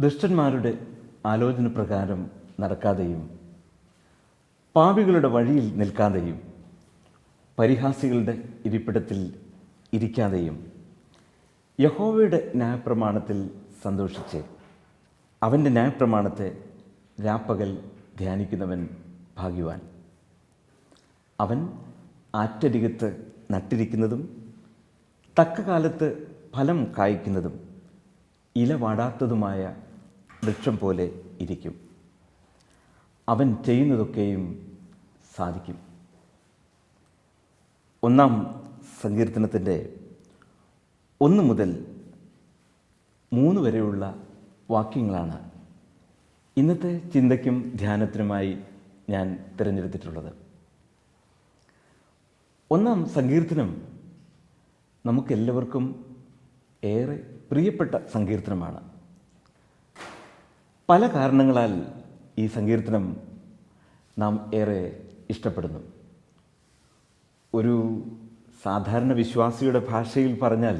ദുഷ്ടന്മാരുടെ ആലോചന പ്രകാരം നടക്കാതെയും പാപികളുടെ വഴിയിൽ നിൽക്കാതെയും പരിഹാസികളുടെ ഇരിപ്പിടത്തിൽ ഇരിക്കാതെയും യഹോവയുടെ ന്യായപ്രമാണത്തിൽ സന്തോഷിച്ച് അവൻ്റെ ന്യായപ്രമാണത്തെ രാപ്പകൽ ധ്യാനിക്കുന്നവൻ ഭാഗ്യവാൻ. അവൻ ആറ്റരികത്ത് നട്ടിരിക്കുന്നതും തക്ക കാലത്ത് ഫലം കായ്ക്കുന്നതും ഇല വാടാത്തതുമായ വൃക്ഷം പോലെ ഇരിക്കും. അവൻ ചെയ്യുന്നതൊക്കെയും സാധിക്കും. 1 സങ്കീർത്തനത്തിൻ്റെ 1 മുതൽ 3 വരെയുള്ള വാക്യങ്ങളാണ് ഇന്നത്തെ ചിന്തയ്ക്കും ധ്യാനത്തിനുമായി ഞാൻ തിരഞ്ഞെടുത്തിട്ടുള്ളത്. 1 സങ്കീർത്തനം നമുക്കെല്ലാവർക്കും ഏറെ പ്രിയപ്പെട്ട സങ്കീർത്തനമാണ്. പല കാരണങ്ങളാൽ ഈ സങ്കീർത്തനം നാം ഏറെ ഇഷ്ടപ്പെടുന്നു. ഒരു സാധാരണ വിശ്വാസിയുടെ ഭാഷയിൽ പറഞ്ഞാൽ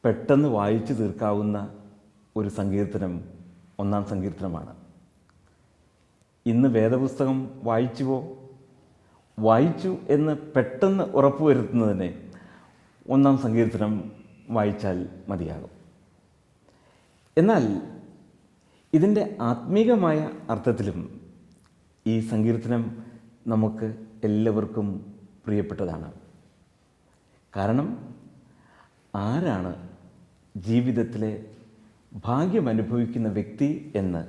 പെട്ടെന്ന് വായിച്ചു തീർക്കാവുന്ന ഒരു സങ്കീർത്തനം 1 സങ്കീർത്തനമാണ്. ഇന്ന് വേദപുസ്തകം വായിച്ചു എന്ന് പെട്ടെന്ന് ഉറപ്പുവരുത്തുന്നതിന് 1 സങ്കീർത്തനം വായിച്ചാൽ മതിയാകും. എന്നാൽ ഇതിൻ്റെ ആത്മീകമായ അർത്ഥത്തിലും ഈ സങ്കീർത്തനം നമുക്ക് എല്ലാവർക്കും പ്രിയപ്പെട്ടതാണ്. കാരണം ആരാണ് ജീവിതത്തിലെ ഭാഗ്യമനുഭവിക്കുന്ന വ്യക്തി എന്ന്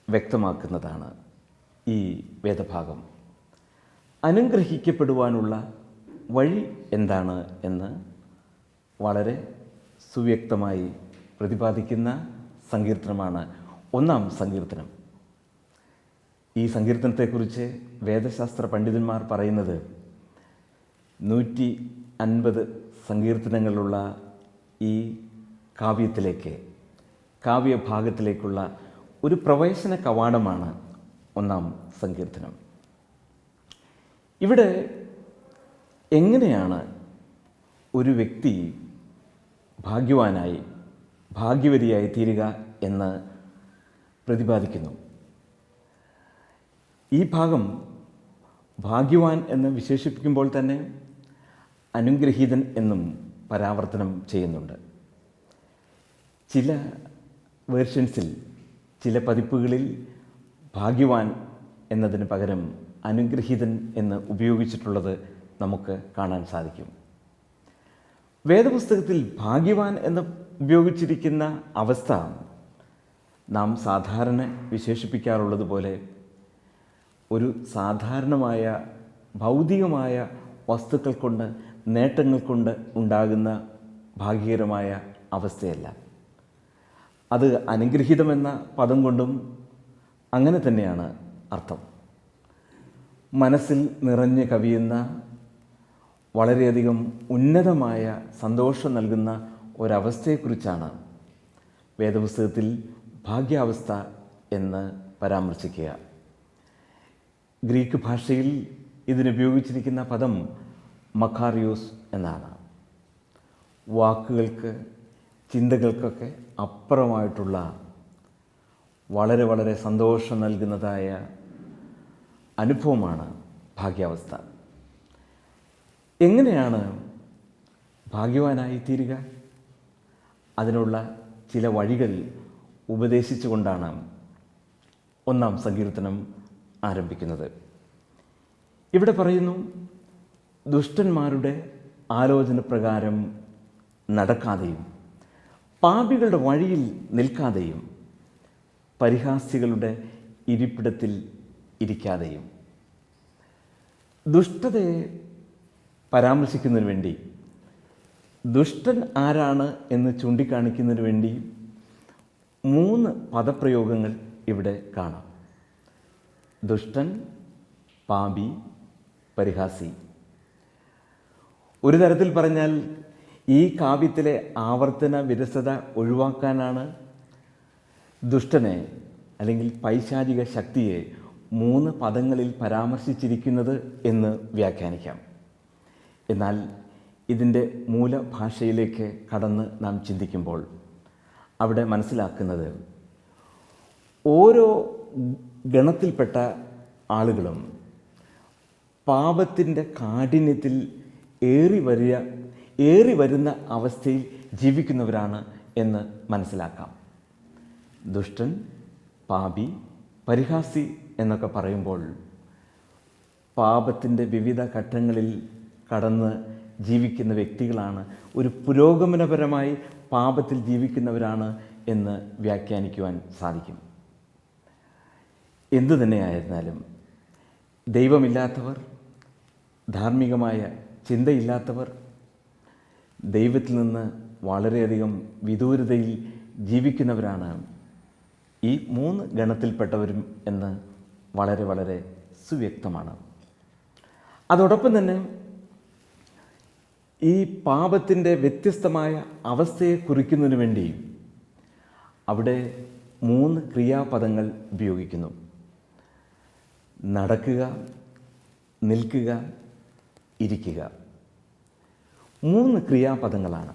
വ്യക്തമാക്കുന്നതാണ് ഈ വേദഭാഗം. അനുഗ്രഹിക്കപ്പെടുവാനുള്ള വഴി എന്താണ് എന്ന് വളരെ സുവ്യക്തമായി പ്രതിപാദിക്കുന്ന സങ്കീർത്തനമാണ് 1 സങ്കീർത്തനം. ഈ സങ്കീർത്തനത്തെക്കുറിച്ച് വേദശാസ്ത്ര പണ്ഡിതന്മാർ പറയുന്നത് 150 സങ്കീർത്തനങ്ങളുള്ള ഈ കാവ്യഭാഗത്തിലേക്കുള്ള ഒരു പ്രവേശന കവാടമാണ് 1 സങ്കീർത്തനം. ഇവിടെ എങ്ങനെയാണ് ഒരു വ്യക്തി ഭാഗ്യവതിയായി തീരുക എന്ന് പ്രതിപാദിക്കുന്നു. ഈ ഭാഗം ഭാഗ്യവാൻ എന്ന് വിശേഷിപ്പിക്കുമ്പോൾ തന്നെ അനുഗ്രഹീതൻ എന്നും പരാവർത്തനം ചെയ്യുന്നുണ്ട്. ചില വേർഷൻസിൽ, ചില പതിപ്പുകളിൽ ഭാഗ്യവാൻ എന്നതിന് പകരം അനുഗ്രഹീതൻ എന്ന് ഉപയോഗിച്ചിട്ടുള്ളത് നമുക്ക് കാണാൻ സാധിക്കും. വേദപുസ്തകത്തിൽ ഭാഗ്യവാൻ എന്ന് ഉപയോഗിച്ചിരിക്കുന്ന അവസ്ഥ നാം സാധാരണ വിശേഷിപ്പിക്കാറുള്ളത് പോലെ ഒരു സാധാരണമായ ഭൗതികമായ വസ്തുക്കൾ കൊണ്ട്, നേട്ടങ്ങൾ കൊണ്ട് ഉണ്ടാകുന്ന ഭാഗ്യകരമായ അവസ്ഥയല്ല. അത് അനുഗ്രഹീതമെന്ന പദം കൊണ്ടും അങ്ങനെ തന്നെയാണ് അർത്ഥം. മനസ്സിൽ നിറഞ്ഞു കവിയുന്ന വളരെയധികം ഉന്നതമായ സന്തോഷം നൽകുന്ന ഒരവസ്ഥയെക്കുറിച്ചാണ് വേദപുസ്തകത്തിൽ ഭാഗ്യാവസ്ഥ എന്ന് പരാമർശിക്കുക. ഗ്രീക്ക് ഭാഷയിൽ ഇതിനുപയോഗിച്ചിരിക്കുന്ന പദം മക്കാറിയോസ് എന്നാണ്. വാക്കുകൾക്ക്, ചിന്തകൾക്കൊക്കെ അപ്പുറമായിട്ടുള്ള വളരെ വളരെ സന്തോഷം നൽകുന്നതായ അനുഭവമാണ് ഭാഗ്യാവസ്ഥ. എങ്ങനെയാണ് ഭാഗ്യവാനായി തീരുക? അതിനുള്ള ചില വഴികൾ ഉപദേശിച്ചുകൊണ്ടാണ് 1 സങ്കീർത്തനം ആരംഭിക്കുന്നത്. ഇവിടെ പറയുന്നു, ദുഷ്ടന്മാരുടെ ആലോചന പ്രകാരം നടക്കാതെയും പാപികളുടെ വഴിയിൽ നിൽക്കാതെയും പരിഹാസികളുടെ ഇരിപ്പിടത്തിൽ ഇരിക്കാതെയും. ദുഷ്ടതയെ പരാമർശിക്കുന്നതിന് വേണ്ടി, ദുഷ്ടൻ ആരാണ് എന്ന് ചൂണ്ടിക്കാണിക്കുന്നതിന് വേണ്ടി 3 പദപ്രയോഗങ്ങൾ ഇവിടെ കാണാം. ദുഷ്ടൻ, പാപി, പരിഹാസി. ഒരു തരത്തിൽ പറഞ്ഞാൽ ഈ കാവ്യത്തിലെ ആവർത്തന വിരസത ഒഴിവാക്കാനാണ് ദുഷ്ടനെ അല്ലെങ്കിൽ പൈശാചിക ശക്തിയെ 3 പദങ്ങളിൽ പരാമർശിച്ചിരിക്കുന്നത് എന്ന് വ്യാഖ്യാനിക്കാം. എന്നാൽ ഇതിൻ്റെ മൂലഭാഷയിലേക്ക് കടന്ന് നാം ചിന്തിക്കുമ്പോൾ അവിടെ മനസ്സിലാക്കുന്നത് ഓരോ ഗണത്തിൽപ്പെട്ട ആളുകളും പാപത്തിൻ്റെ കാഠിന്യത്തിൽ ഏറി വരുന്ന അവസ്ഥയിൽ ജീവിക്കുന്നവരാണ് എന്ന് മനസ്സിലാക്കാം. ദുഷ്ടൻ, പാപി, പരിഹാസി എന്നൊക്കെ പറയുമ്പോൾ പാപത്തിൻ്റെ വിവിധ ഘട്ടങ്ങളിൽ കടന്ന് ജീവിക്കുന്ന വ്യക്തികളാണ്, ഒരു പുരോഗമനപരമായി പാപത്തിൽ ജീവിക്കുന്നവരാണ് എന്ന് വ്യാഖ്യാനിക്കുവാൻ സാധിക്കും. എന്തു തന്നെയായിരുന്നാലും ദൈവമില്ലാത്തവർ, ധാർമ്മികമായ ചിന്തയില്ലാത്തവർ, ദൈവത്തിൽ നിന്ന് വളരെയധികം വിദൂരതയിൽ ജീവിക്കുന്നവരാണ് ഈ 3 ഗണത്തിൽപ്പെട്ടവരും എന്ന് വളരെ വളരെ സുവ്യക്തമാണ്. അതോടൊപ്പം തന്നെ ഈ പാപത്തിൻ്റെ വ്യത്യസ്തമായ അവസ്ഥയെ കുറിക്കുന്നതിന് വേണ്ടി അവിടെ 3 ക്രിയാപദങ്ങൾ ഉപയോഗിക്കുന്നു. നടക്കുക, നിൽക്കുക, ഇരിക്കുക. 3 ക്രിയാപദങ്ങളാണ്.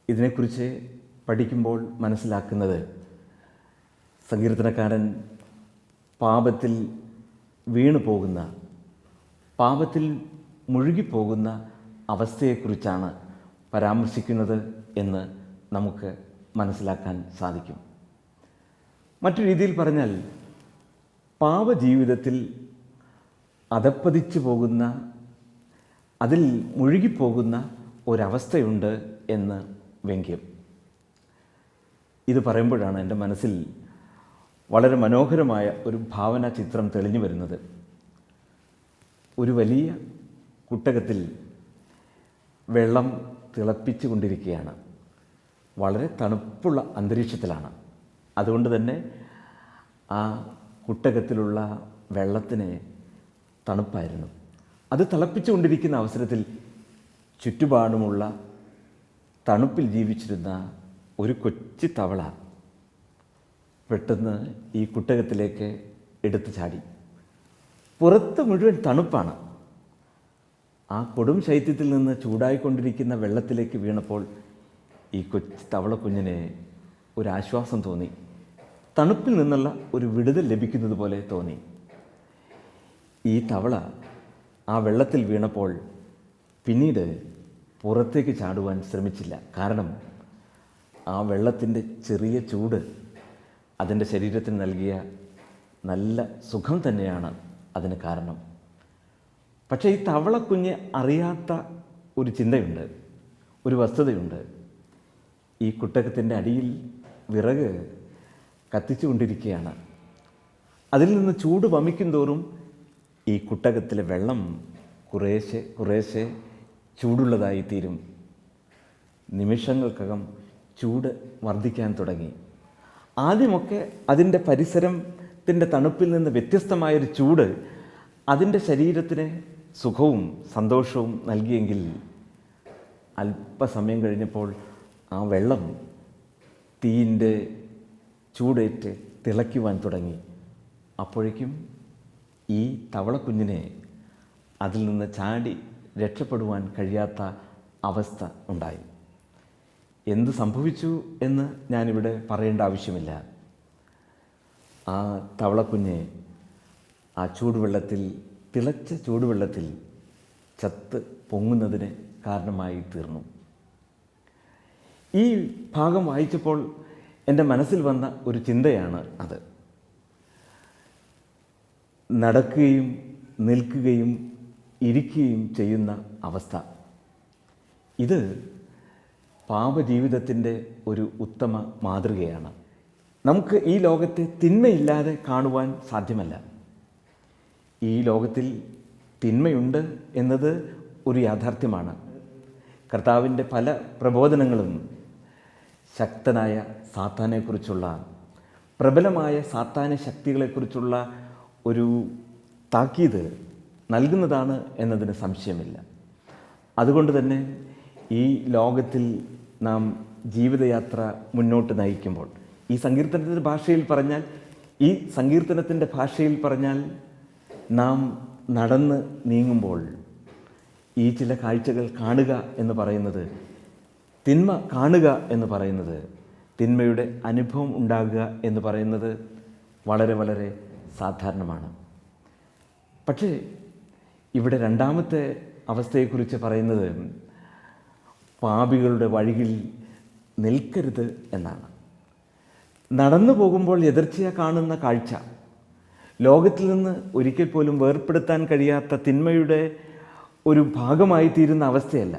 ഇതിനെക്കുറിച്ച് പഠിക്കുമ്പോൾ മനസ്സിലാക്കുന്നത് സങ്കീർത്തനക്കാരൻ പാപത്തിൽ വീണു പോകുന്ന, പാപത്തിൽ മുഴുകിപ്പോകുന്ന അവസ്ഥയെക്കുറിച്ചാണ് പരാമർശിക്കുന്നത് എന്ന് നമുക്ക് മനസ്സിലാക്കാൻ സാധിക്കും. മറ്റു രീതിയിൽ പറഞ്ഞാൽ പാപജീവിതത്തിൽ അധപ്പതിച്ചു പോകുന്ന, അതിൽ മുഴുകിപ്പോകുന്ന ഒരവസ്ഥയുണ്ട് എന്ന് വ്യംഗ്യം. ഇത് പറയുമ്പോഴാണ് എൻ്റെ മനസ്സിൽ വളരെ മനോഹരമായ ഒരു ഭാവനാ ചിത്രം തെളിഞ്ഞു വരുന്നത്. ഒരു വലിയ കുട്ടകത്തിൽ വെള്ളം തിളപ്പിച്ചു കൊണ്ടിരിക്കുകയാണ്. വളരെ തണുപ്പുള്ള അന്തരീക്ഷത്തിലാണ്. അതുകൊണ്ട് തന്നെ ആ കുട്ടകത്തിലുള്ള വെള്ളത്തിന് തണുപ്പായിരുന്നു. അത് തിളപ്പിച്ചു കൊണ്ടിരിക്കുന്ന അവസരത്തിൽ ചുറ്റുപാടുമുള്ള തണുപ്പിൽ ജീവിച്ചിരുന്ന ഒരു കൊച്ചു തവള പെട്ടെന്ന് ഈ കുട്ടകത്തിലേക്ക് എടുത്തു ചാടി. പുറത്ത് മുഴുവൻ തണുപ്പാണ്. ആ കൊടും ശൈത്യത്തിൽ നിന്ന് ചൂടായിക്കൊണ്ടിരിക്കുന്ന വെള്ളത്തിലേക്ക് വീണപ്പോൾ ഈ കൊച്ചു തവളക്കുഞ്ഞിന് ഒരാശ്വാസം തോന്നി. തണുപ്പിൽ നിന്നുള്ള ഒരു വിടുതൽ ലഭിക്കുന്നത് പോലെ തോന്നി. ഈ തവള ആ വെള്ളത്തിൽ വീണപ്പോൾ പിന്നീട് പുറത്തേക്ക് ചാടുവാൻ ശ്രമിച്ചില്ല. കാരണം ആ വെള്ളത്തിൻ്റെ ചെറിയ ചൂട് അതിൻ്റെ ശരീരത്തിന് നൽകിയ നല്ല സുഖം തന്നെയാണ് അതിന് കാരണം. പക്ഷേ ഈ തവളക്കുഞ്ഞ് അറിയാത്ത ഒരു ചിന്തയുണ്ട്, ഒരു വസ്തുതയുണ്ട്. ഈ കുട്ടകത്തിൻ്റെ അടിയിൽ വിറക് കത്തിച്ചു കൊണ്ടിരിക്കുകയാണ്. അതിൽ നിന്ന് ചൂട് വമിക്കും തോറും ഈ കുട്ടകത്തിലെ വെള്ളം കുറേശ്ശെ ചൂടുള്ളതായിത്തീരും. നിമിഷങ്ങൾക്കകം ചൂട് വർദ്ധിക്കാൻ തുടങ്ങി. ആദ്യമൊക്കെ അതിൻ്റെ പരിസരത്തിൻ്റെ തണുപ്പിൽ നിന്ന് വ്യത്യസ്തമായൊരു ചൂട് അതിൻ്റെ ശരീരത്തിന് സുഖവും സന്തോഷവും നൽകിയെങ്കിൽ അല്പസമയം കഴിഞ്ഞപ്പോൾ ആ വെള്ളം തീയിൻ്റെ ചൂടേറ്റ് തിളയ്ക്കുവാൻ തുടങ്ങി. അപ്പോഴേക്കും ഈ തവളക്കുഞ്ഞിനെ അതിൽ നിന്ന് ചാടി രക്ഷപ്പെടുവാൻ കഴിയാത്ത അവസ്ഥ ഉണ്ടായി. എന്ത് സംഭവിച്ചു എന്ന് ഞാനിവിടെ പറയേണ്ട ആവശ്യമില്ല. ആ തവളക്കുഞ്ഞ് ആ ചൂടുവെള്ളത്തിൽ, തിളച്ച ചൂടുവെള്ളത്തിൽ ചത്ത് പൊങ്ങുന്നതിന് കാരണമായി തീർന്നു. ഈ ഭാഗം വായിച്ചപ്പോൾ എൻ്റെ മനസ്സിൽ വന്ന ഒരു ചിന്തയാണ് അത്. നടക്കുകയും നിൽക്കുകയും ഇരിക്കുകയും ചെയ്യുന്ന അവസ്ഥ, ഇത് പാപജീവിതത്തിൻ്റെ ഒരു ഉത്തമ മാതൃകയാണ്. നമുക്ക് ഈ ലോകത്തെ തിന്മയില്ലാതെ കാണുവാൻ സാധ്യമല്ല. ഈ ലോകത്തിൽ തിന്മയുണ്ട് എന്നത് ഒരു യാഥാർത്ഥ്യമാണ്. കർത്താവിൻ്റെ പല പ്രബോധനങ്ങളും ശക്തനായ സാത്താനെക്കുറിച്ചുള്ള, പ്രബലമായ സാത്താന്യ ശക്തികളെക്കുറിച്ചുള്ള ഒരു താക്കീത് നൽകുന്നതാണ് എന്നതിന് സംശയമില്ല. അതുകൊണ്ട് തന്നെ ഈ ലോകത്തിൽ നാം ജീവിതയാത്ര മുന്നോട്ട് നയിക്കുമ്പോൾ, ഈ സങ്കീർത്തനത്തിൻ്റെ ഭാഷയിൽ പറഞ്ഞാൽ നാം നടന്ന് നീങ്ങുമ്പോൾ ഈ ചില കാഴ്ചകൾ കാണുക എന്ന് പറയുന്നത്, തിന്മ കാണുക എന്ന് പറയുന്നത് തിന്മയുടെ അനുഭവം ഉണ്ടാകുക എന്ന് പറയുന്നത് വളരെ വളരെ സാധാരണമാണ്. പക്ഷേ ഇവിടെ രണ്ടാമത്തെ അവസ്ഥയെക്കുറിച്ച് പറയുന്നത് പാപികളുടെ വഴിയിൽ നിൽക്കരുത് എന്നാണ്. നടന്നു പോകുമ്പോൾ എതിർച്ചയാ കാണുന്ന കാഴ്ച, ലോകത്തിൽ നിന്ന് ഒരിക്കൽ പോലും വേർപെടുത്താൻ കഴിയാത്ത തിന്മയുടെ ഒരു ഭാഗമായി തീരുന്ന അവസ്ഥയല്ല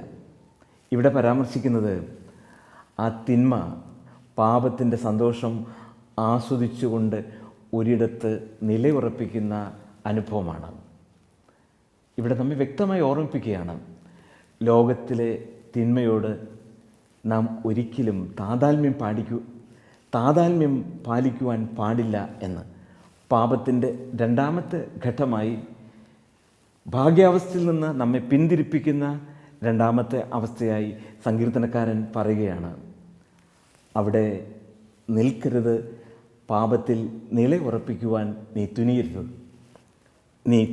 ഇവിടെ പരാമർശിക്കുന്നത്. ആ തിന്മ പാപത്തിൻ്റെ സന്തോഷം ആസ്വദിച്ചുകൊണ്ട് ഒരിടത്ത് നിലയുറപ്പിക്കുന്ന അനുഭവമാണ്. ഇവിടെ നമ്മെ വ്യക്തമായി ഓർമ്മിപ്പിക്കുകയാണ്, ലോകത്തിലെ തിന്മയോട് നാം ഒരിക്കലും താതാത്മ്യം പാലിക്കുവാൻ പാടില്ല എന്ന്. പാപത്തിൻ്റെ രണ്ടാമത്തെ ഘട്ടമായി ഭാഗ്യാവസ്ഥയിൽ നിന്ന് നമ്മെ പിന്തിരിപ്പിക്കുന്ന രണ്ടാമത്തെ അവസ്ഥയായി സങ്കീർത്തനക്കാരൻ പറയുകയാണ്, അവിടെ നിൽക്കരുത്, പാപത്തിൽ നിലയുറപ്പിക്കുവാൻ നീ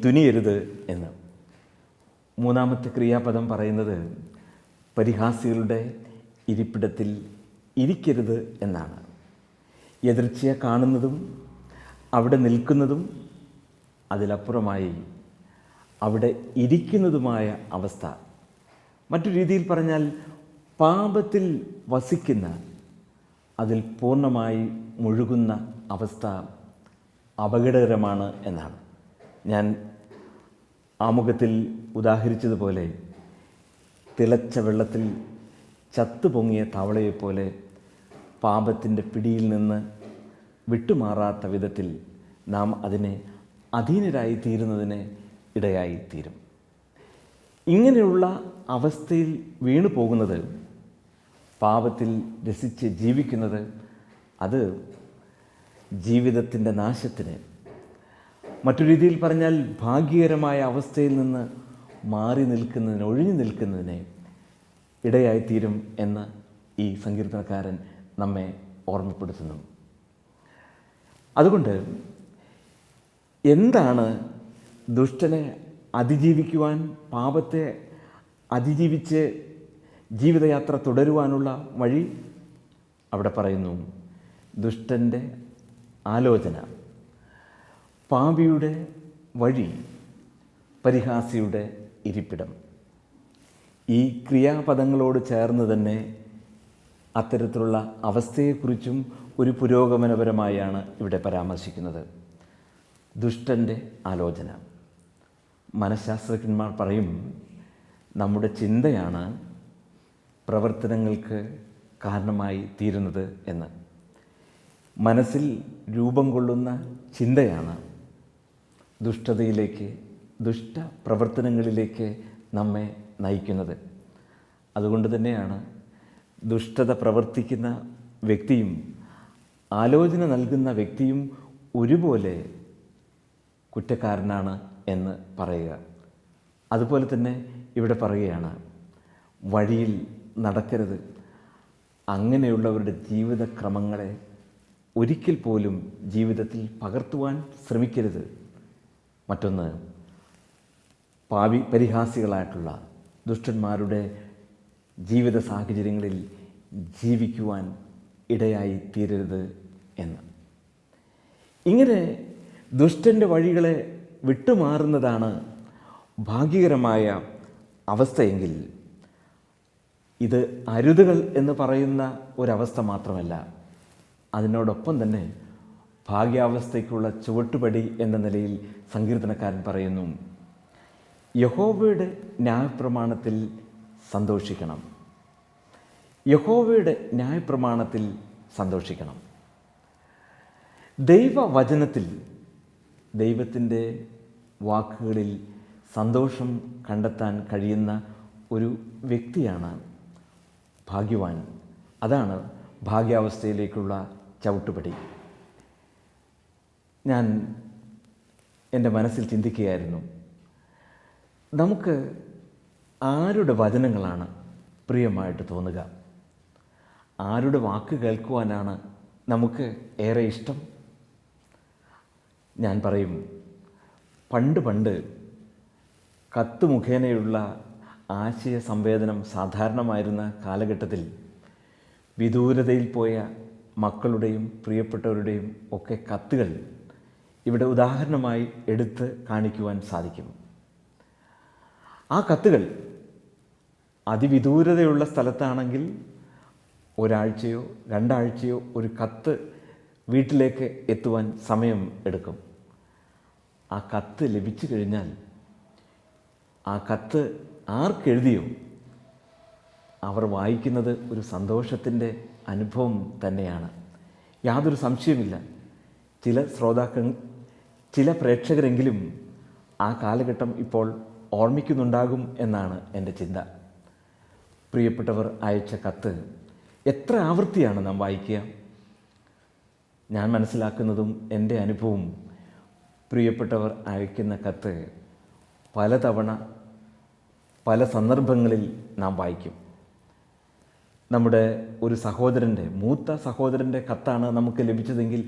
തുനിയരുത് എന്ന്. മൂന്നാമത്തെ ക്രിയാപദം പറയുന്നത് പരിഹാസികളുടെ ഇരിപ്പിടത്തിൽ ഇരിക്കരുത് എന്നാണ്. എതിർച്ചയെ കാണുന്നതും അവിടെ നിൽക്കുന്നതും അതിലപ്പുറമായി അവിടെ ഇരിക്കുന്നതുമായ അവസ്ഥ, മറ്റു രീതിയിൽ പറഞ്ഞാൽ പാപത്തിൽ വസിക്കുന്ന, അതിൽ പൂർണ്ണമായി മുഴുകുന്ന അവസ്ഥ അപകടകരമാണ് എന്നാണ്. ഞാൻ ആമുഖത്തിൽ ഉദാഹരിച്ചതുപോലെ തിളച്ച വെള്ളത്തിൽ ചത്തുപൊങ്ങിയ തവളയെപ്പോലെ പാപത്തിൻ്റെ പിടിയിൽ നിന്ന് വിട്ടുമാറാത്ത വിധത്തിൽ നാം അതിനെ അധീനരായി തീരുന്നതിന് ഇടയായി തീരും. ഇങ്ങനെയുള്ള അവസ്ഥയിൽ വീണു പോകുന്നത്, പാപത്തിൽ രസിച്ച് ജീവിക്കുന്നത്, അത് ജീവിതത്തിൻ്റെ നാശത്തിന്, മറ്റു രീതിയിൽ പറഞ്ഞാൽ ഭാഗ്യകരമായ അവസ്ഥയിൽ നിന്ന് മാറി നിൽക്കുന്നതിന്, ഒഴിഞ്ഞു നിൽക്കുന്നതിന് ഇടയായിത്തീരും എന്ന് ഈ സങ്കീർത്തനക്കാരൻ നമ്മെ ഓർമ്മപ്പെടുത്തുന്നു. അതുകൊണ്ട് എന്താണ് ദുഷ്ടനെ അതിജീവിക്കുവാൻ, പാപത്തെ അതിജീവിച്ച് ജീവിതയാത്ര തുടരുവാനുള്ള വഴി? അവിടെ പറയുന്നു, ദുഷ്ടൻ്റെ ആലോചന, പാപിയുടെ വഴി, പരിഹാസിയുടെ ഇരിപ്പിടം. ഈ ക്രിയാപദങ്ങളോട് ചേർന്ന് തന്നെ അത്തരത്തിലുള്ള അവസ്ഥയെക്കുറിച്ചും ഒരു പുരോഗമനപരമായാണ് ഇവിടെ പരാമർശിക്കുന്നത്. ദുഷ്ടൻ്റെ ആലോചന. മനഃശാസ്ത്രജ്ഞന്മാർ പറയും, നമ്മുടെ ചിന്തയാണ് പ്രവർത്തനങ്ങൾക്ക് കാരണമായി തീരുന്നത് എന്ന്. മനസ്സിൽ രൂപം കൊള്ളുന്ന ചിന്തയാണ് ദുഷ്ടതയിലേക്ക്, ദുഷ്ടപ്രവർത്തനങ്ങളിലേക്ക് നമ്മെ നയിക്കുന്നത്. അതുകൊണ്ട് തന്നെയാണ് ദുഷ്ടത പ്രവർത്തിക്കുന്ന വ്യക്തിയും ആലോചന നൽകുന്ന വ്യക്തിയും ഒരുപോലെ കുറ്റക്കാരനാണ് എന്ന് പറയുക. അതുപോലെ തന്നെ ഇവിടെ പറയുകയാണ്, വഴിയിൽ നടക്കരുത്. അങ്ങനെയുള്ളവരുടെ ജീവിതക്രമങ്ങളെ ഒരിക്കൽ പോലും ജീവിതത്തിൽ പകർത്തുവാൻ ശ്രമിക്കരുത്. മറ്റൊന്ന്, പരിഹാസികളായിട്ടുള്ള ദുഷ്ടന്മാരുടെ ജീവിത സാഹചര്യങ്ങളിൽ ജീവിക്കുവാൻ ഇടയായി തീരരുത് എന്ന്. ഇങ്ങനെ ദുഷ്ടൻ്റെ വഴികളെ വിട്ടുമാറുന്നതാണ് ഭാഗ്യകരമായ അവസ്ഥയെങ്കിൽ, ഇത് അരുതുകൾ എന്ന് പറയുന്ന ഒരവസ്ഥ മാത്രമല്ല, അതിനോടൊപ്പം തന്നെ ഭാഗ്യാവസ്ഥയ്ക്കുള്ള ചുവട്ടുപടി എന്ന നിലയിൽ സങ്കീർത്തനക്കാരൻ പറയുന്നു, യഹോവയുടെ ന്യായപ്രമാണത്തിൽ സന്തോഷിക്കണം. യഹോവയുടെ ന്യായപ്രമാണത്തിൽ സന്തോഷിക്കണം. ദൈവവചനത്തിൽ, ദൈവത്തിൻ്റെ വാക്കുകളിൽ സന്തോഷം കണ്ടെത്താൻ കഴിയുന്ന ഒരു വ്യക്തിയാണ് ഭാഗ്യവാൻ. അതാണ് ഭാഗ്യാവസ്ഥയിലേക്കുള്ള ചവിട്ടുപടി. ഞാൻ എൻ്റെ മനസ്സിൽ ചിന്തിക്കുകയായിരുന്നു, നമുക്ക് ആരുടെ വചനങ്ങളാണ് പ്രിയമായിട്ട് തോന്നുക? ആരുടെ വാക്ക് കേൾക്കുവാനാണ് നമുക്ക് ഏറെ ഇഷ്ടം? ഞാൻ പറയും, പണ്ട് കത്ത് മുഖേനയുള്ള ആശയ സംവേദനം സാധാരണമായിരുന്ന കാലഘട്ടത്തിൽ വിദൂരതയിൽ പോയ മക്കളുടെയും പ്രിയപ്പെട്ടവരുടെയും ഒക്കെ കത്തുകൾ ഇവിടെ ഉദാഹരണമായി എടുത്ത് കാണിക്കുവാൻ സാധിക്കും. ആ കത്തുകൾ അതിവിദൂരതയുള്ള സ്ഥലത്താണെങ്കിൽ ഒരാഴ്ചയോ 2 ആഴ്ചയോ ഒരു കത്ത് വീട്ടിലേക്ക് എത്തുവാൻ സമയം എടുക്കും. ആ കത്ത് ലഭിച്ചു കഴിഞ്ഞാൽ ആ കത്ത് ആർക്കെഴുതിയോ അവർ വായിക്കുന്നത് ഒരു സന്തോഷത്തിൻ്റെ അനുഭവം തന്നെയാണ്. യാതൊരു സംശയമില്ല. ചില പ്രേക്ഷകരെങ്കിലും ആ കാലഘട്ടം ഇപ്പോൾ ഓർമ്മിക്കുന്നുണ്ടാകും എന്നാണ് എൻ്റെ ചിന്ത. പ്രിയപ്പെട്ടവർ അയച്ച കത്ത് എത്ര ആവൃത്തിയാണ് നാം വായിക്കുക? ഞാൻ മനസ്സിലാക്കുന്നതും എൻ്റെ അനുഭവവും പ്രിയപ്പെട്ടവർ അയക്കുന്ന കത്ത് പലതവണ പല സന്ദർഭങ്ങളിൽ നാം വായിക്കും. നമ്മുടെ ഒരു മൂത്ത സഹോദരൻ്റെ കത്താണ് നമുക്ക് ലഭിച്ചതെങ്കിൽ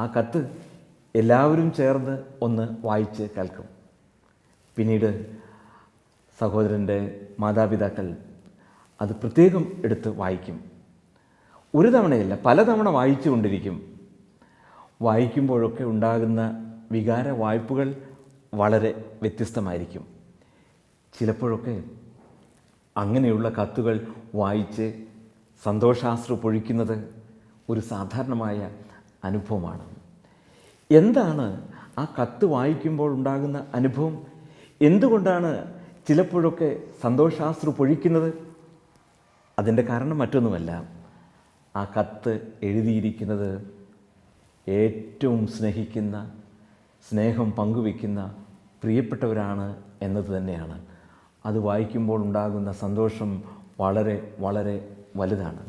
ആ കത്ത് എല്ലാവരും ചേർന്ന് ഒന്ന് വായിച്ച് കേൾക്കും. പിന്നീട് സഹോദരൻ്റെ മാതാപിതാക്കൾ അത് പ്രത്യേകം എടുത്ത് വായിക്കും. ഒരു തവണയല്ല, പലതവണ വായിച്ചു കൊണ്ടിരിക്കും. വായിക്കുമ്പോഴൊക്കെ ഉണ്ടാകുന്ന വികാര വായ്പകൾ വളരെ വ്യത്യസ്തമായിരിക്കും. ചിലപ്പോഴൊക്കെ അങ്ങനെയുള്ള കത്തുകൾ വായിച്ച് സന്തോഷാശ്രു പൊഴിക്കുന്നത് ഒരു സാധാരണമായ അനുഭവമാണ്. എന്താണ് ആ കത്ത് വായിക്കുമ്പോൾ ഉണ്ടാകുന്ന അനുഭവം? എന്തുകൊണ്ടാണ് ചിലപ്പോഴൊക്കെ സന്തോഷാശ്രു പൊഴിക്കുന്നത്? അതിൻ്റെ കാരണം മറ്റൊന്നുമല്ല, ആ കത്ത് എഴുതിയിരിക്കുന്നത് ഏറ്റവും സ്നേഹിക്കുന്ന, സ്നേഹം പങ്കുവയ്ക്കുന്ന പ്രിയപ്പെട്ടവരാണ് എന്നത് തന്നെയാണ്. അത് വായിക്കുമ്പോൾ ഉണ്ടാകുന്ന സന്തോഷം വളരെ വളരെ വലുതാണ്.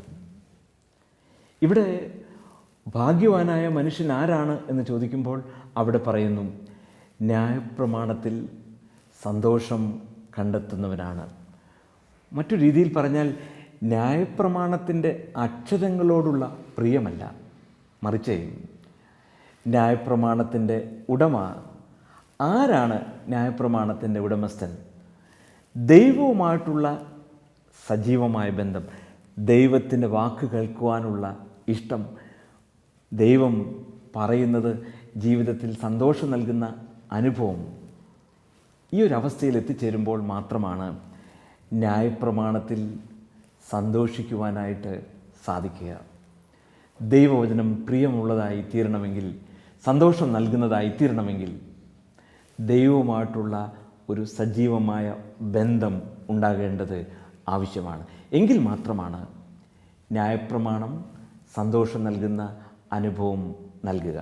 ഇവിടെ ഭാഗ്യവാനായ മനുഷ്യൻ ആരാണ് എന്ന് ചോദിക്കുമ്പോൾ അവിടെ പറയുന്നു, ന്യായപ്രമാണത്തിൽ സന്തോഷം കണ്ടെത്തുന്നവനാണ്. മറ്റു രീതിയിൽ പറഞ്ഞാൽ ന്യായപ്രമാണത്തിൻ്റെ അക്ഷരങ്ങളോടുള്ള പ്രിയമല്ല, മറിച്ച് ന്യായപ്രമാണത്തിൻ്റെ ഉടമ ആരാണ്? ന്യായപ്രമാണത്തിൻ്റെ ഉടമസ്ഥൻ ദൈവവുമായിട്ടുള്ള സജീവമായ ബന്ധം, ദൈവത്തിൻ്റെ വാക്ക് കേൾക്കുവാനുള്ള ഇഷ്ടം, ദൈവം പറയുന്നത് ജീവിതത്തിൽ സന്തോഷം നൽകുന്ന അനുഭവം. ഈ ഒരു അവസ്ഥയിൽ എത്തിച്ചേരുമ്പോൾ മാത്രമാണ് ന്യായപ്രമാണത്തിൽ സന്തോഷിക്കുവാനായിട്ട് സാധിക്കുക. ദൈവവചനം പ്രിയമുള്ളതായി തീരണമെങ്കിൽ, സന്തോഷം നൽകുന്നതായി തീരണമെങ്കിൽ ദൈവവുമായിട്ടുള്ള ഒരു സജീവമായ ബന്ധം ഉണ്ടാകേണ്ടത് ആവശ്യമാണ്. എങ്കിൽ മാത്രമാണ് ന്യായപ്രമാണം സന്തോഷം നൽകുന്ന അനുഭവം നൽകുക.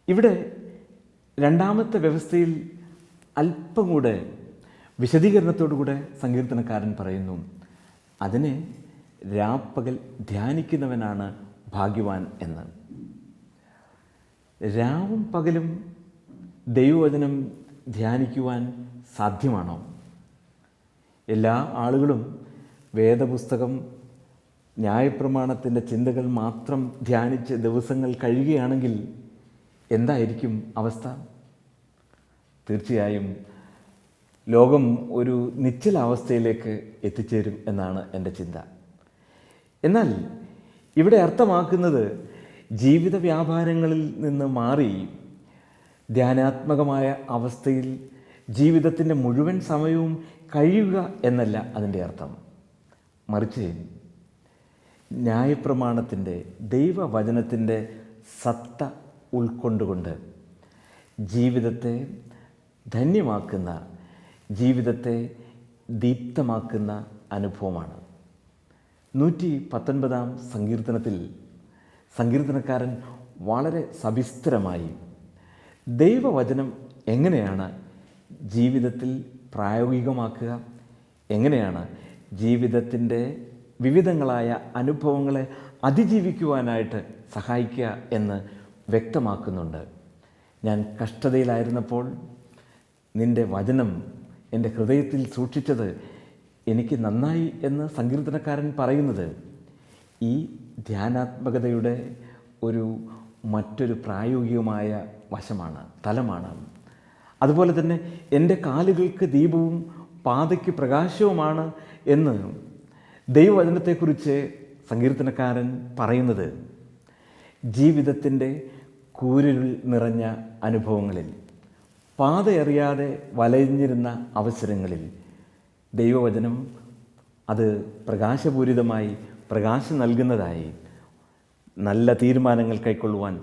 ഇവിടെ രണ്ടാമത്തെ വ്യവസ്ഥയിൽ അല്പം കൂടെ വിശദീകരണത്തോടുകൂടെ സങ്കീർത്തനക്കാരൻ പറയുന്നു, അതിനെ രാപ്പകൽ ധ്യാനിക്കുന്നവനാണ് ഭാഗ്യവാൻ എന്ന്. രാവും പകലും ദൈവവചനം ധ്യാനിക്കുവാൻ സാധ്യമാണോ? എല്ലാ ആളുകളും വേദപുസ്തകം, ന്യായപ്രമാണത്തിൻ്റെ ചിന്തകൾ മാത്രം ധ്യാനിച്ച് ദിവസങ്ങൾ കഴിയുകയാണെങ്കിൽ എന്തായിരിക്കും അവസ്ഥ? തീർച്ചയായും ലോകം ഒരു നിശ്ചലാവസ്ഥയിലേക്ക് എത്തിച്ചേരും എന്നാണ് എൻ്റെ ചിന്ത. എന്നാൽ ഇവിടെ അർത്ഥമാക്കുന്നത് ജീവിത വ്യാപാരങ്ങളിൽ നിന്ന് മാറി ധ്യാനാത്മകമായ അവസ്ഥയിൽ ജീവിതത്തിൻ്റെ മുഴുവൻ സമയവും കഴിയുക എന്നല്ല അതിൻ്റെ അർത്ഥം. മറിച്ച് ന്യായപ്രമാണത്തിൻ്റെ, ദൈവവചനത്തിൻ്റെ സത്ത ഉൾക്കൊണ്ടുകൊണ്ട് ജീവിതത്തെ ധന്യമാക്കുന്ന, ജീവിതത്തെ ദീപ്തമാക്കുന്ന അനുഭവമാണ്. 119 സങ്കീർത്തനത്തിൽ സങ്കീർത്തനക്കാരൻ വളരെ സവിസ്തരമായി ദൈവവചനം എങ്ങനെയാണ് ജീവിതത്തിൽ പ്രായോഗികമാക്കുക, എങ്ങനെയാണ് ജീവിതത്തിൻ്റെ വിവിധങ്ങളായ അനുഭവങ്ങളെ അതിജീവിക്കുവാനായിട്ട് സഹായിക്കുക എന്ന് വ്യക്തമാക്കുന്നുണ്ട്. ഞാൻ കഷ്ടതയിലായിരുന്നപ്പോൾ നിൻ്റെ വചനം എൻ്റെ ഹൃദയത്തിൽ സൂക്ഷിച്ചത് എനിക്ക് നന്നായി എന്ന് സങ്കീർത്തനക്കാരൻ പറയുന്നത് ഈ ധ്യാനാത്മകതയുടെ മറ്റൊരു പ്രായോഗികമായ വശമാണ്, തലമാണ്. അതുപോലെ തന്നെ എൻ്റെ കാലുകൾക്ക് ദീപവും പാതയ്ക്ക് പ്രകാശവുമാണ് എന്ന് ദൈവവചനത്തെക്കുറിച്ച് സങ്കീർത്തനക്കാരൻ പറയുന്നത് ജീവിതത്തിൻ്റെ കൂരിരുൾ നിറഞ്ഞ അനുഭവങ്ങളിൽ, പാതയറിയാതെ വലഞ്ഞിരുന്ന അവസരങ്ങളിൽ ദൈവവചനം അത് പ്രകാശപൂരിതമായി പ്രകാശം നൽകുന്നതായി, നല്ല തീരുമാനങ്ങൾ കൈക്കൊള്ളുവാൻ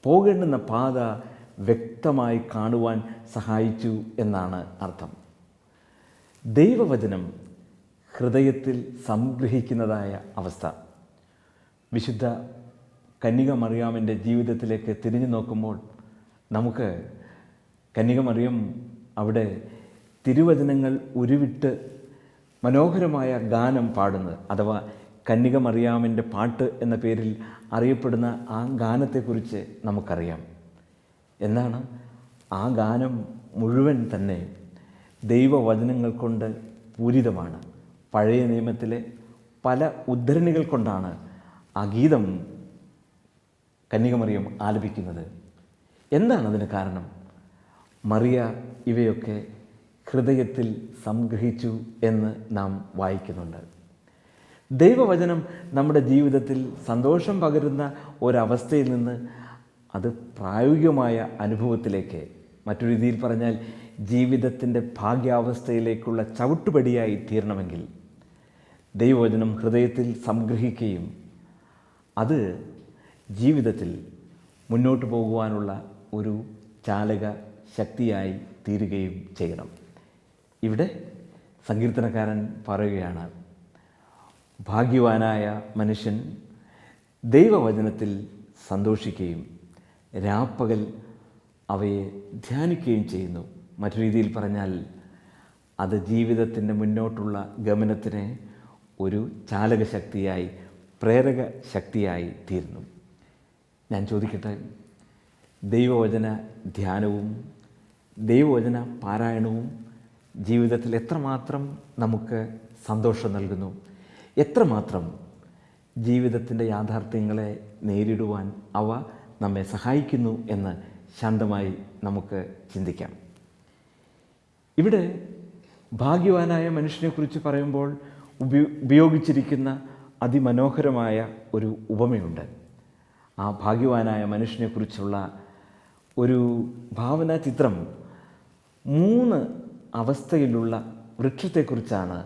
പോകേണ്ടുന്ന പാത വ്യക്തമായി കാണുവാൻ സഹായിച്ചു എന്നാണ് അർത്ഥം. ദൈവവചനം ഹൃദയത്തിൽ സംഗ്രഹിക്കുന്നതായ അവസ്ഥ. വിശുദ്ധ കന്യക മറിയാമിൻ്റെ ജീവിതത്തിലേക്ക് തിരിഞ്ഞു നോക്കുമ്പോൾ നമുക്ക് കന്യക മറിയം അവിടെ തിരുവചനങ്ങൾ ഉരുവിട്ട് മനോഹരമായ ഗാനം പാടുന്നത്, അഥവാ കന്യക മറിയാമിൻ്റെ പാട്ട് എന്ന പേരിൽ അറിയപ്പെടുന്ന ആ ഗാനത്തെക്കുറിച്ച് നമുക്കറിയാം. എന്താണ് ആ ഗാനം മുഴുവൻ തന്നെ ദൈവവചനങ്ങൾ കൊണ്ട് പൂരിതമാണ്. പഴയ നിയമത്തിലെ പല ഉദ്ധരണികൾ കൊണ്ടാണ് ആ ഗീതം കന്യക മറിയം ആലപിക്കുന്നത്. എന്താണ് അതിന് കാരണം? മറിയ ഇവയൊക്കെ ഹൃദയത്തിൽ സംഗ്രഹിച്ചു എന്ന് നാം വായിക്കുന്നുണ്ട്. ദൈവവചനം നമ്മുടെ ജീവിതത്തിൽ സന്തോഷം പകരുന്ന ഒരവസ്ഥയിൽ നിന്ന് അത് പ്രായോഗികമായ അനുഭവത്തിലേക്ക്, മറ്റൊരു രീതിയിൽ പറഞ്ഞാൽ ജീവിതത്തിൻ്റെ ഭാഗ്യാവസ്ഥയിലേക്കുള്ള ചവിട്ടുപടിയായി തീരണമെങ്കിൽ ദൈവവചനം ഹൃദയത്തിൽ സംഗ്രഹിക്കുകയും അത് ജീവിതത്തിൽ മുന്നോട്ട് പോകുവാനുള്ള ഒരു ചാലക ശക്തിയായി തീരുകയും ചെയ്യണം. ഇവിടെ സങ്കീർത്തനക്കാരൻ പറയുകയാണ്, ഭാഗ്യവാനായ മനുഷ്യൻ ദൈവവചനത്തിൽ സന്തോഷിക്കുകയും രാപ്പകൽ അവയെ ധ്യാനിക്കുകയും ചെയ്യുന്നു. മറ്റു രീതിയിൽ പറഞ്ഞാൽ അത് ജീവിതത്തിൻ്റെ മുന്നോട്ടുള്ള ഗമനത്തിന് ഒരു ചാലക ശക്തിയായി, പ്രേരക ശക്തിയായി തീരുന്നു. ഞാൻ ചോദിക്കട്ടെ, ദൈവവചന ധ്യാനവും ദൈവവചന പാരായണവും ജീവിതത്തിൽ എത്രമാത്രം നമുക്ക് സന്തോഷം നൽകുന്നു, എത്രമാത്രം ജീവിതത്തിൻ്റെ യാഥാർത്ഥ്യങ്ങളെ നേരിടുവാൻ അവ നമ്മെ സഹായിക്കുന്നു എന്ന് ശാന്തമായി നമുക്ക് ചിന്തിക്കാം. ഇവിടെ ഭാഗ്യവാനായ മനുഷ്യനെക്കുറിച്ച് പറയുമ്പോൾ ഉപയോഗിച്ചിരിക്കുന്ന അതിമനോഹരമായ ഒരു ഉപമയുണ്ട്. ആ ഭാഗ്യവാനായ മനുഷ്യനെക്കുറിച്ചുള്ള ഒരു ഭാവനാ ചിത്രം 3 അവസ്ഥയിലുള്ള വൃക്ഷത്തെക്കുറിച്ചാണ്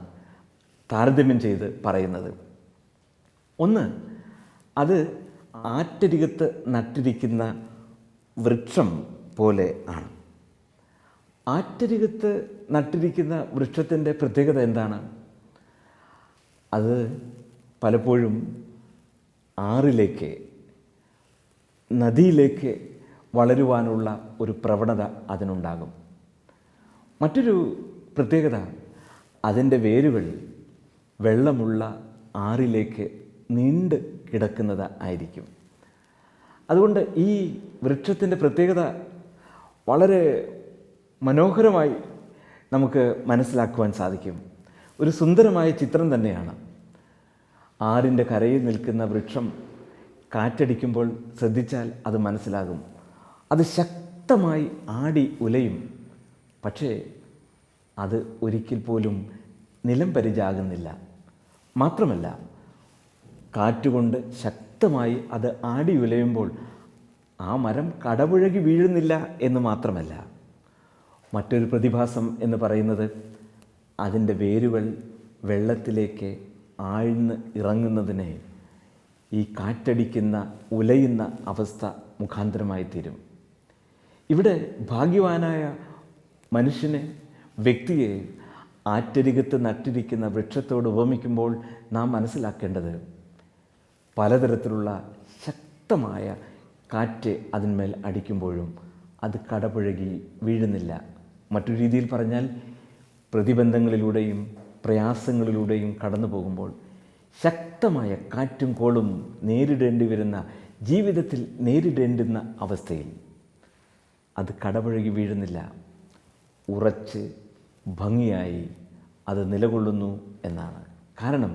താരതമ്യം ചെയ്ത് പറയുന്നത്. ഒന്ന്, അത് ആറ്റരികത്ത് നട്ടിരിക്കുന്ന വൃക്ഷം പോലെ ആണ്. ആറ്റരികത്ത് നട്ടിരിക്കുന്ന വൃക്ഷത്തിൻ്റെ പ്രത്യേകത എന്താണ്? അത് പലപ്പോഴും ആറിലേക്ക്, നദിയിലേക്ക് വളരുവാനുള്ള ഒരു പ്രവണത അതിനുണ്ടാകും. മറ്റൊരു പ്രത്യേകത, അതിൻ്റെ വേരുകൾ വെള്ളമുള്ള ആറിലേക്ക് നീണ്ട് കിടക്കുന്നത് ആയിരിക്കും. അതുകൊണ്ട് ഈ വൃക്ഷത്തിൻ്റെ പ്രത്യേകത വളരെ മനോഹരമായി നമുക്ക് മനസ്സിലാക്കുവാൻ സാധിക്കും. ഒരു സുന്ദരമായ ചിത്രം തന്നെയാണ്. ആറിൻ്റെ കരയിൽ നിൽക്കുന്ന വൃക്ഷം കാറ്റടിക്കുമ്പോൾ ശ്രദ്ധിച്ചാൽ അത് മനസ്സിലാകും. അത് ശക്തമായി ആടി ഉലയും, പക്ഷേ അത് ഒരിക്കൽ പോലും നിലം പരിചാകുന്നില്ല. മാത്രമല്ല, കാറ്റുകൊണ്ട് ശക്തമായി അത് ആടി ഉലയുമ്പോൾ ആ മരം കടപുഴകി വീഴുന്നില്ല എന്ന് മാത്രമല്ല, മറ്റൊരു പ്രതിഭാസം എന്ന് പറയുന്നത് അതിൻ്റെ വേരുകൾ വെള്ളത്തിലേക്ക് ആഴ്ന്ന് ഇറങ്ങുന്നതിനെ ഈ കാറ്റടിക്കുന്ന ഉലയുന്ന അവസ്ഥ മുഖാന്തരമായി തീരും. ഇവിടെ ഭാഗ്യവാനായ മനുഷ്യനെ, വ്യക്തിയെ ആറ്റരികത്ത് നട്ടിരിക്കുന്ന വൃക്ഷത്തോട് ഉപമിക്കുമ്പോൾ നാം മനസ്സിലാക്കേണ്ടത് പലതരത്തിലുള്ള ശക്തമായ കാറ്റ് അതിന്മേൽ അടിക്കുമ്പോഴും അത് കടപുഴകി വീഴുന്നില്ല. മറ്റൊരു രീതിയിൽ പറഞ്ഞാൽ പ്രതിബന്ധങ്ങളിലൂടെയും പ്രയാസങ്ങളിലൂടെയും കടന്നു പോകുമ്പോൾ ശക്തമായ കാറ്റും കോളും നേരിടേണ്ടി വരുന്ന, ജീവിതത്തിൽ നേരിടേണ്ടുന്ന അവസ്ഥയിൽ അത് കടപുഴകി വീഴുന്നില്ല. ഉറച്ച് ഭംഗിയായി അത് നിലകൊള്ളുന്നു എന്നാണ്. കാരണം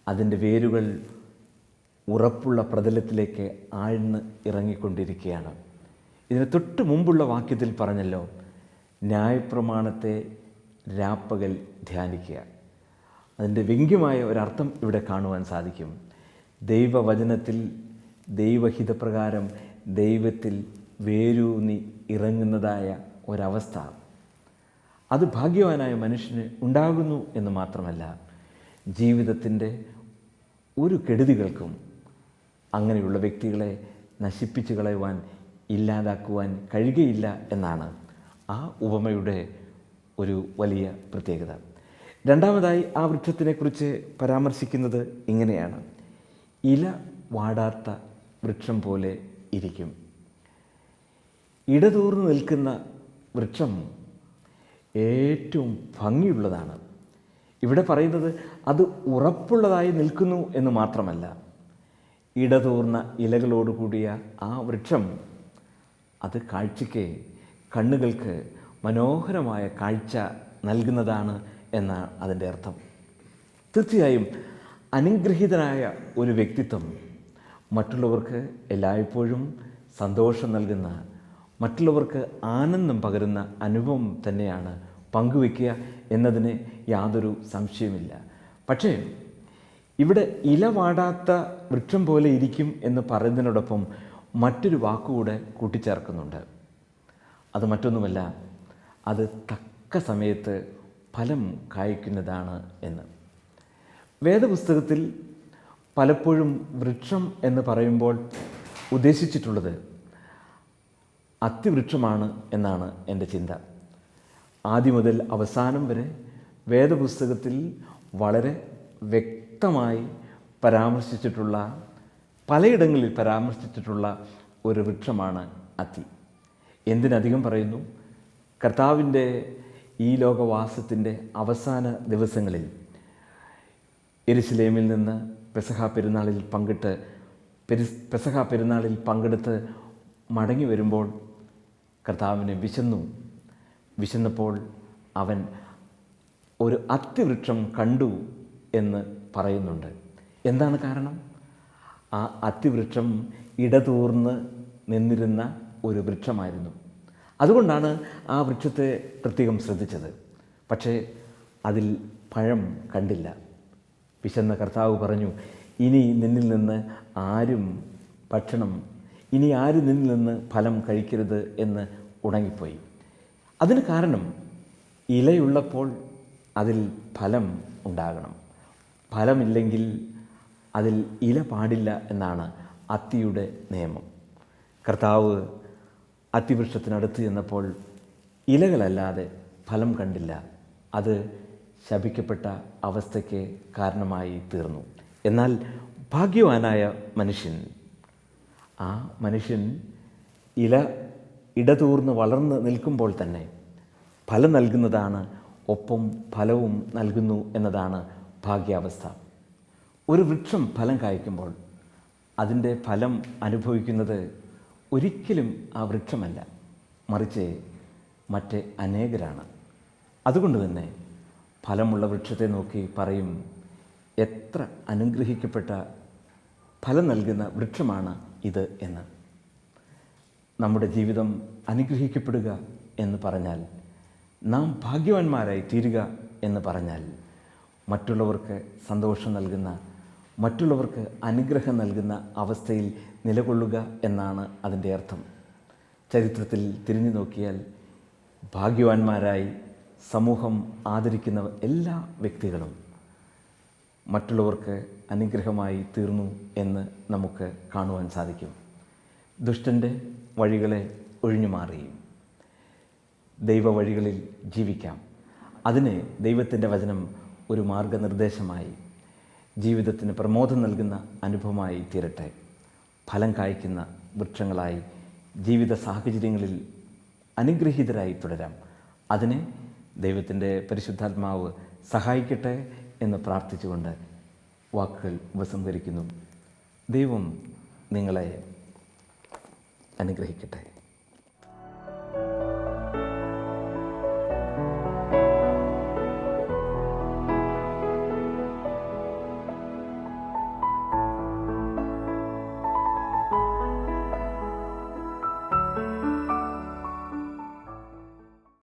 അതിൻ്റെ വേരുകൾ ഉറപ്പുള്ള പ്രതലത്തിലേക്ക് ആഴ്ന്ന് ഇറങ്ങിക്കൊണ്ടിരിക്കുകയാണ്. ഇതിന് തൊട്ട് മുമ്പുള്ള വാക്യത്തിൽ പറഞ്ഞല്ലോ, ന്യായപ്രമാണത്തെ രാപ്പകൽ ധ്യാനിക്കുക. അതിൻ്റെ വ്യംഗ്യമായ ഒരർത്ഥം ഇവിടെ കാണുവാൻ സാധിക്കും. ദൈവവചനത്തിൽ ദൈവഹിതപ്രകാരം ദൈവത്തിൽ വേരൂന്നി ഇറങ്ങുന്നതായ ഒരവസ്ഥ, അത് ഭാഗ്യവാനായ മനുഷ്യന് ഉണ്ടാകുന്നു എന്ന് മാത്രമല്ല, ജീവിതത്തിൻ്റെ ഒരു കെടുതികൾക്കും അങ്ങനെയുള്ള വ്യക്തികളെ നശിപ്പിച്ചു കളയുവാൻ, ഇല്ലാതാക്കുവാൻ കഴിയുകയില്ല എന്നാണ് ആ ഉപമയുടെ ഒരു വലിയ പ്രത്യേകത. രണ്ടാമതായി ആ വൃക്ഷത്തിനെക്കുറിച്ച് പരാമർശിക്കുന്നത് ഇങ്ങനെയാണ്: ഇല വാടാത്ത വൃക്ഷം പോലെ ഇരിക്കും. ഇടതൂർന്ന് നിൽക്കുന്ന വൃക്ഷം ഏറ്റവും ഭംഗിയുള്ളതാണ്. ഇവിടെ പറയുന്നത് അത് ഉറപ്പുള്ളതായി നിൽക്കുന്നു എന്ന് മാത്രമല്ല, ഇടതൂർന്ന ഇലകളോടുകൂടിയ ആ വൃക്ഷം അത് കാഴ്ചയ്ക്ക്, കണ്ണുകൾക്ക് മനോഹരമായ കാഴ്ച നൽകുന്നതാണ് എന്നാണ് അതിൻ്റെ അർത്ഥം. തീർച്ചയായും അനുഗ്രഹീതനായ ഒരു വ്യക്തിത്വം മറ്റുള്ളവർക്ക് എല്ലായ്പ്പോഴും സന്തോഷം നൽകുന്ന, മറ്റുള്ളവർക്ക് ആനന്ദം പകരുന്ന അനുഭവം തന്നെയാണ് പങ്കുവയ്ക്കുക എന്നതിന് യാതൊരു സംശയമില്ല. പക്ഷേ ഇവിടെ ഇല വാടാത്ത വൃക്ഷം പോലെ ഇരിക്കും എന്ന് പറയുന്നതിനോടൊപ്പം മറ്റൊരു വാക്കുകൂടെ കൂട്ടിച്ചേർക്കുന്നുണ്ട്. അത് മറ്റൊന്നുമല്ല, അത് തക്ക സമയത്ത് ഫലം കായ്ക്കുന്നതാണ് എന്ന്. വേദപുസ്തകത്തിൽ പലപ്പോഴും വൃക്ഷം എന്ന് പറയുമ്പോൾ ഉദ്ദേശിച്ചിട്ടുള്ളത് അത്തിവൃക്ഷമാണ് എന്നാണ് എൻ്റെ ചിന്ത. ആദ്യം മുതൽ അവസാനം വരെ വേദപുസ്തകത്തിൽ വളരെ വ്യക്തമായി പരാമർശിച്ചിട്ടുള്ള, പലയിടങ്ങളിൽ പരാമർശിച്ചിട്ടുള്ള ഒരു വൃക്ഷമാണ് അത്തി. എന്തിനധികം പറയുന്നു, കർത്താവിൻ്റെ ഈ ലോകവാസത്തിൻ്റെ അവസാന ദിവസങ്ങളിൽ യെരുശലേമിൽ നിന്ന് പെസഹ പെരുന്നാളിൽ പങ്കെടുത്ത് മടങ്ങി വരുമ്പോൾ കർത്താവിന് വിശന്നപ്പോൾ അവൻ ഒരു അത്തിവൃക്ഷം കണ്ടു എന്ന് പറയുന്നുണ്ട്. എന്താണ് കാരണം? ആ അത്തിവൃക്ഷം ഇടതൂർന്ന് നിന്നിരുന്ന ഒരു വൃക്ഷമായിരുന്നു. അതുകൊണ്ടാണ് ആ വൃക്ഷത്തെ പ്രത്യേകം ശ്രദ്ധിച്ചത്. പക്ഷേ അതിൽ പഴം കണ്ടില്ല. വിശന്ന കർത്താവ് പറഞ്ഞു, ഇനി നിന്നിൽ നിന്ന് ആരും നിന്നിൽ നിന്ന് ഫലം കഴിക്കരുത് എന്ന് ഉണങ്ങിപ്പോയി. അതിന് കാരണം, ഇലയുള്ളപ്പോൾ അതിൽ ഫലം ഉണ്ടാകണം, ഫലമില്ലെങ്കിൽ അതിൽ ഇല പാടില്ല എന്നാണ് അത്തിയുടെ നിയമം. കർത്താവ് അത്തിവൃക്ഷത്തിനടുത്ത് ചെന്നപ്പോൾ ഇലകളല്ലാതെ ഫലം കണ്ടില്ല. അത് ശപിക്കപ്പെട്ട അവസ്ഥയ്ക്ക് കാരണമായി തീർന്നു. എന്നാൽ ഭാഗ്യവാനായ മനുഷ്യൻ ഇടതൂർന്ന് വളർന്ന് നിൽക്കുമ്പോൾ തന്നെ ഫലം നൽകുന്നതാണ്, ഒപ്പം ഫലവും നൽകുന്നു എന്നതാണ് ഭാഗ്യാവസ്ഥ. ഒരു വൃക്ഷം ഫലം കായ്ക്കുമ്പോൾ അതിൻ്റെ ഫലം അനുഭവിക്കുന്നത് ഒരിക്കലും ആ വൃക്ഷമല്ല, മറിച്ച് മറ്റ് അനേകരാണ്. അതുകൊണ്ട് തന്നെ ഫലമുള്ള വൃക്ഷത്തെ നോക്കി പറയും, എത്ര അനുഗ്രഹിക്കപ്പെട്ട ഫലം നൽകുന്ന വൃക്ഷമാണ് ഇത് എന്ന്. നമ്മുടെ ജീവിതം അനുഗ്രഹിക്കപ്പെടുക എന്ന് പറഞ്ഞാൽ, നാം ഭാഗ്യവാന്മാരായി തീരുക എന്ന് പറഞ്ഞാൽ, മറ്റുള്ളവർക്ക് സന്തോഷം നൽകുന്ന, മറ്റുള്ളവർക്ക് അനുഗ്രഹം നൽകുന്ന അവസ്ഥയിൽ നിലകൊള്ളുക എന്നാണ് അതിൻ്റെ അർത്ഥം. ചരിത്രത്തിൽ തിരിഞ്ഞു നോക്കിയാൽ ഭാഗ്യവാന്മാരായി സമൂഹം ആദരിക്കുന്ന എല്ലാ വ്യക്തികളും മറ്റുള്ളവർക്ക് അനുഗ്രഹമായി തീർന്നു എന്ന് നമുക്ക് കാണുവാൻ സാധിക്കും. ദുഷ്ടൻ്റെ വഴികളെ ഒഴിഞ്ഞു മാറി ദൈവ വഴികളിൽ ജീവിക്കാം. അതിന് ദൈവത്തിൻ്റെ വചനം ഒരു മാർഗനിർദ്ദേശമായി, ജീവിതത്തിന് പ്രമോദം നൽകുന്ന അനുഭവമായി തീരട്ടെ. ഫലം കായ്ക്കുന്ന വൃക്ഷങ്ങളായി ജീവിത സാഹചര്യങ്ങളിൽ അനുഗ്രഹീതരായി തുടരാം. അതിനെ ദൈവത്തിൻ്റെ പരിശുദ്ധാത്മാവ് സഹായിക്കട്ടെ എന്ന് പ്രാർത്ഥിച്ചുകൊണ്ട് വാക്കുകൾ ഉപസംഹരിക്കുന്നു. ദൈവം നിങ്ങളെ അനുഗ്രഹിക്കട്ടെ.